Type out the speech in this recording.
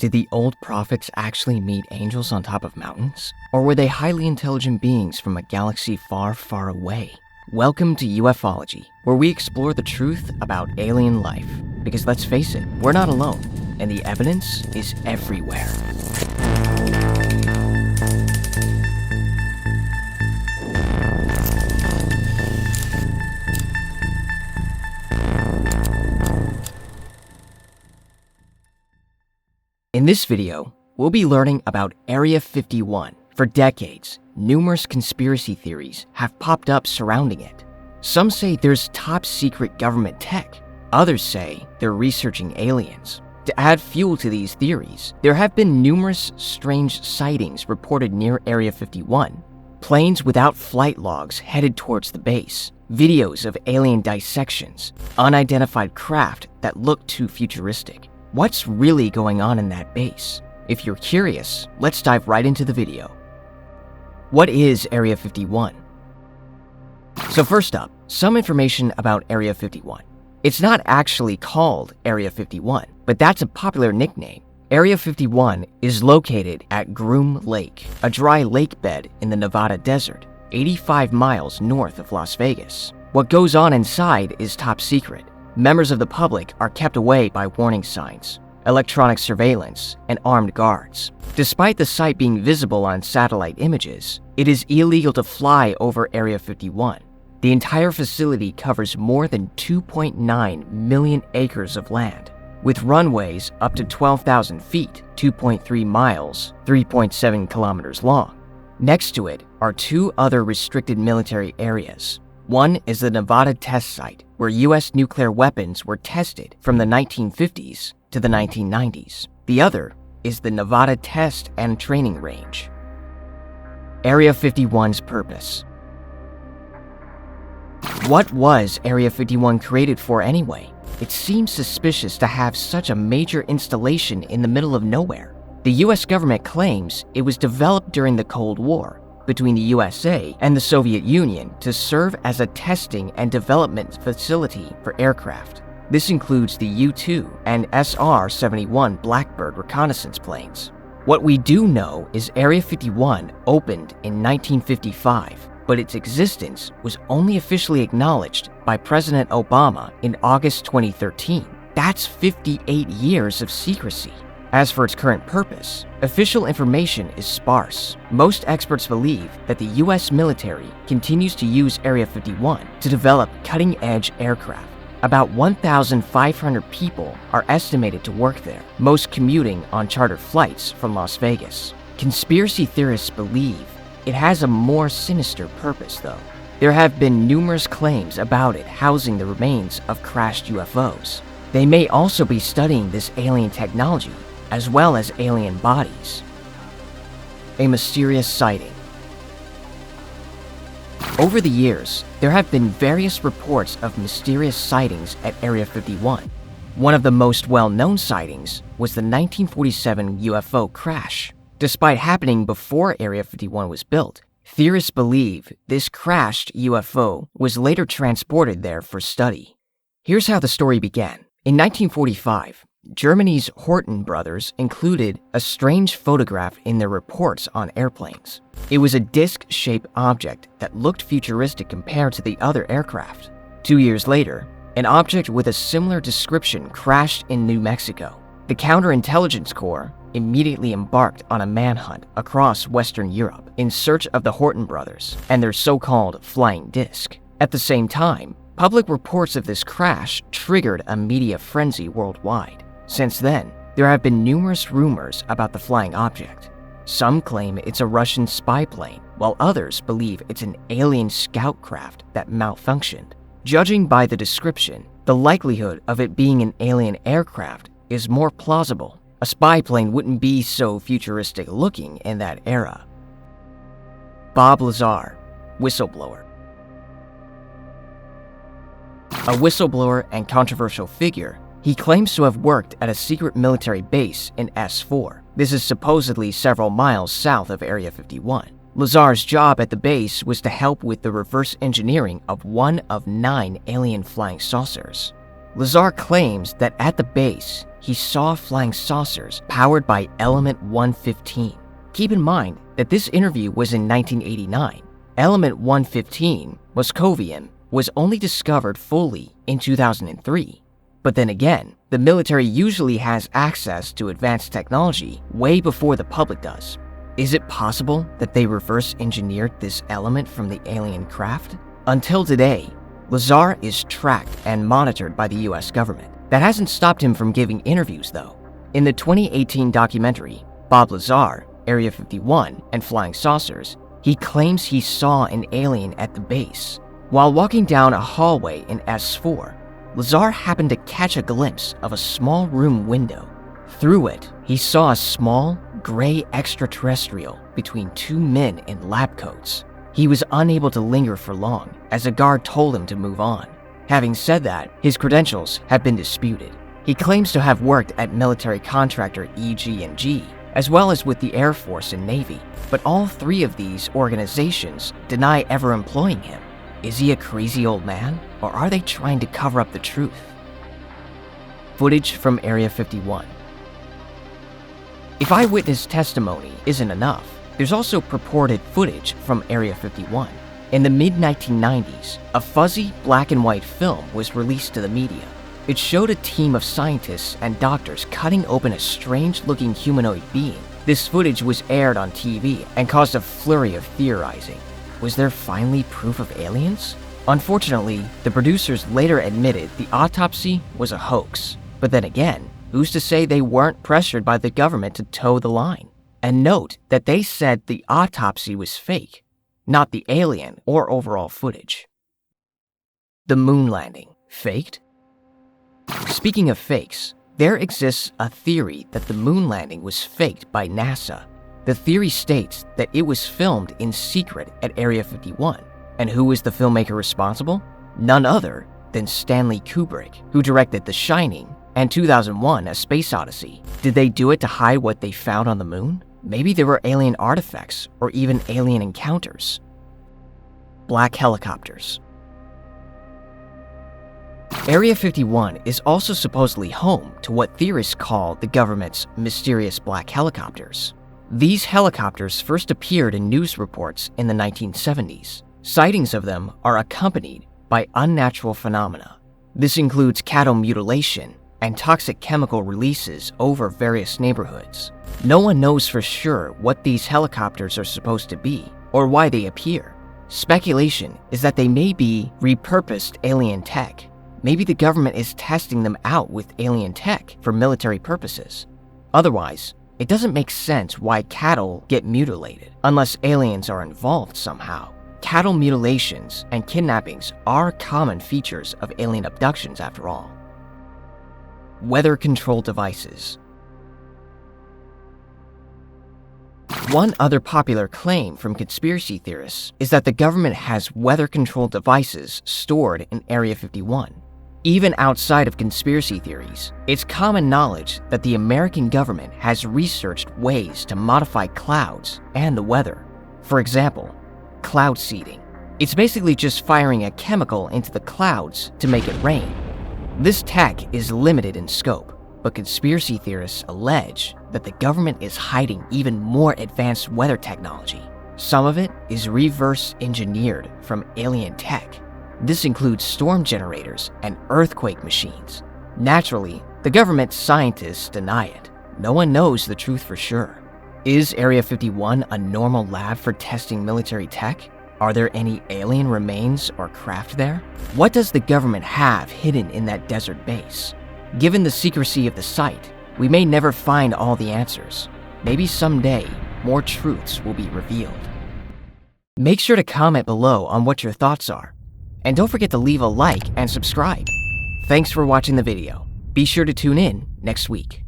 Did the old prophets actually meet angels on top of mountains? Or were they highly intelligent beings from a galaxy far, far away? Welcome to Ufology, where we explore the truth about alien life. Because let's face it, we're not alone, and the evidence is everywhere. In this video, we'll be learning about Area 51. For decades, numerous conspiracy theories have popped up surrounding it. Some say there's top-secret government tech. Others say they're researching aliens. To add fuel to these theories, there have been numerous strange sightings reported near Area 51. Planes without flight logs headed towards the base, videos of alien dissections, unidentified craft that look too futuristic. What's really going on in that base? If you're curious, let's dive right into the video. What is Area 51? So first up, some information about Area 51. It's not actually called Area 51, but that's a popular nickname. Area 51 is located at Groom Lake, a dry lake bed in the Nevada desert, 85 miles north of Las Vegas. What goes on inside is top secret. Members of the public are kept away by warning signs, electronic surveillance, and armed guards. Despite the site being visible on satellite images, it is illegal to fly over Area 51. The entire facility covers more than 2.9 million acres of land, with runways up to 12,000 feet, 2.3 miles, 3.7 kilometers long. Next to it are two other restricted military areas. One is the Nevada test site, where U.S. nuclear weapons were tested from the 1950s to the 1990s. The other is the Nevada Test and Training Range. Area 51's purpose. What was Area 51 created for anyway? It seems suspicious to have such a major installation in the middle of nowhere. The U.S. government claims it was developed during the Cold War between the USA and the Soviet Union to serve as a testing and development facility for aircraft. This includes the U-2 and SR-71 Blackbird reconnaissance planes. What we do know is Area 51 opened in 1955, but its existence was only officially acknowledged by President Obama in August 2013. That's 58 years of secrecy. As for its current purpose, official information is sparse. Most experts believe that the U.S. military continues to use Area 51 to develop cutting-edge aircraft. About 1,500 people are estimated to work there, most commuting on chartered flights from Las Vegas. Conspiracy theorists believe it has a more sinister purpose, though. There have been numerous claims about it housing the remains of crashed UFOs. They may also be studying this alien technology as well as alien bodies. A mysterious sighting. Over the years, there have been various reports of mysterious sightings at Area 51. One of the most well-known sightings was the 1947 UFO crash. Despite happening before Area 51 was built, theorists believe this crashed UFO was later transported there for study. Here's how the story began. In 1945, Germany's Horten brothers included a strange photograph in their reports on airplanes. It was a disc-shaped object that looked futuristic compared to the other aircraft. 2 years later, an object with a similar description crashed in New Mexico. The Counterintelligence Corps immediately embarked on a manhunt across Western Europe in search of the Horten brothers and their so-called flying disc. At the same time, public reports of this crash triggered a media frenzy worldwide. Since then, there have been numerous rumors about the flying object. Some claim it's a Russian spy plane, while others believe it's an alien scout craft that malfunctioned. Judging by the description, the likelihood of it being an alien aircraft is more plausible. A spy plane wouldn't be so futuristic looking in that era. Bob Lazar, whistleblower. A whistleblower and controversial figure, he claims to have worked at a secret military base in S4. This is supposedly several miles south of Area 51. Lazar's job at the base was to help with the reverse engineering of one of 9 alien flying saucers. Lazar claims that at the base, he saw flying saucers powered by element 115. Keep in mind that this interview was in 1989. Element 115, moscovium, was only discovered fully in 2003. But then again, the military usually has access to advanced technology way before the public does. Is it possible that they reverse engineered this element from the alien craft? Until today, Lazar is tracked and monitored by the US government. That hasn't stopped him from giving interviews though. In the 2018 documentary, Bob Lazar, Area 51, and Flying Saucers, he claims he saw an alien at the base. While walking down a hallway in S4, Lazar happened to catch a glimpse of a small room window. Through it, he saw a small, gray extraterrestrial between two men in lab coats. He was unable to linger for long, as a guard told him to move on. Having said that, his credentials have been disputed. He claims to have worked at military contractor EG&G, as well as with the Air Force and Navy, but all three of these organizations deny ever employing him. Is he a crazy old man, or are they trying to cover up the truth? Footage from Area 51. If eyewitness testimony isn't enough, there's also purported footage from Area 51. In the mid-1990s, a fuzzy black and white film was released to the media. It showed a team of scientists and doctors cutting open a strange-looking humanoid being. This footage was aired on TV and caused a flurry of theorizing. Was there finally proof of aliens? Unfortunately, the producers later admitted the autopsy was a hoax. But then again, who's to say they weren't pressured by the government to toe the line? And note that they said the autopsy was fake, not the alien or overall footage. The moon landing, faked? Speaking of fakes, there exists a theory that the moon landing was faked by NASA. The theory states that it was filmed in secret at Area 51. And who was the filmmaker responsible? None other than Stanley Kubrick, who directed The Shining and 2001: A Space Odyssey. Did they do it to hide what they found on the moon? Maybe there were alien artifacts or even alien encounters. Black helicopters. Area 51 is also supposedly home to what theorists call the government's mysterious black helicopters. These helicopters first appeared in news reports in the 1970s. Sightings of them are accompanied by unnatural phenomena. This includes cattle mutilation and toxic chemical releases over various neighborhoods. No one knows for sure what these helicopters are supposed to be or why they appear. Speculation is that they may be repurposed alien tech. Maybe the government is testing them out with alien tech for military purposes. Otherwise, it doesn't make sense why cattle get mutilated unless aliens are involved somehow. Cattle mutilations and kidnappings are common features of alien abductions after all. Weather control devices. One other popular claim from conspiracy theorists is that the government has weather control devices stored in Area 51. Even outside of conspiracy theories, it's common knowledge that the American government has researched ways to modify clouds and the weather. For example, cloud seeding. It's basically just firing a chemical into the clouds to make it rain. This tech is limited in scope, but conspiracy theorists allege that the government is hiding even more advanced weather technology. Some of it is reverse engineered from alien tech. This includes storm generators and earthquake machines. Naturally, the government scientists deny it. No one knows the truth for sure. Is Area 51 a normal lab for testing military tech? Are there any alien remains or craft there? What does the government have hidden in that desert base? Given the secrecy of the site, we may never find all the answers. Maybe someday, more truths will be revealed. Make sure to comment below on what your thoughts are. And don't forget to leave a like and subscribe. Thanks for watching the video. Be sure to tune in next week.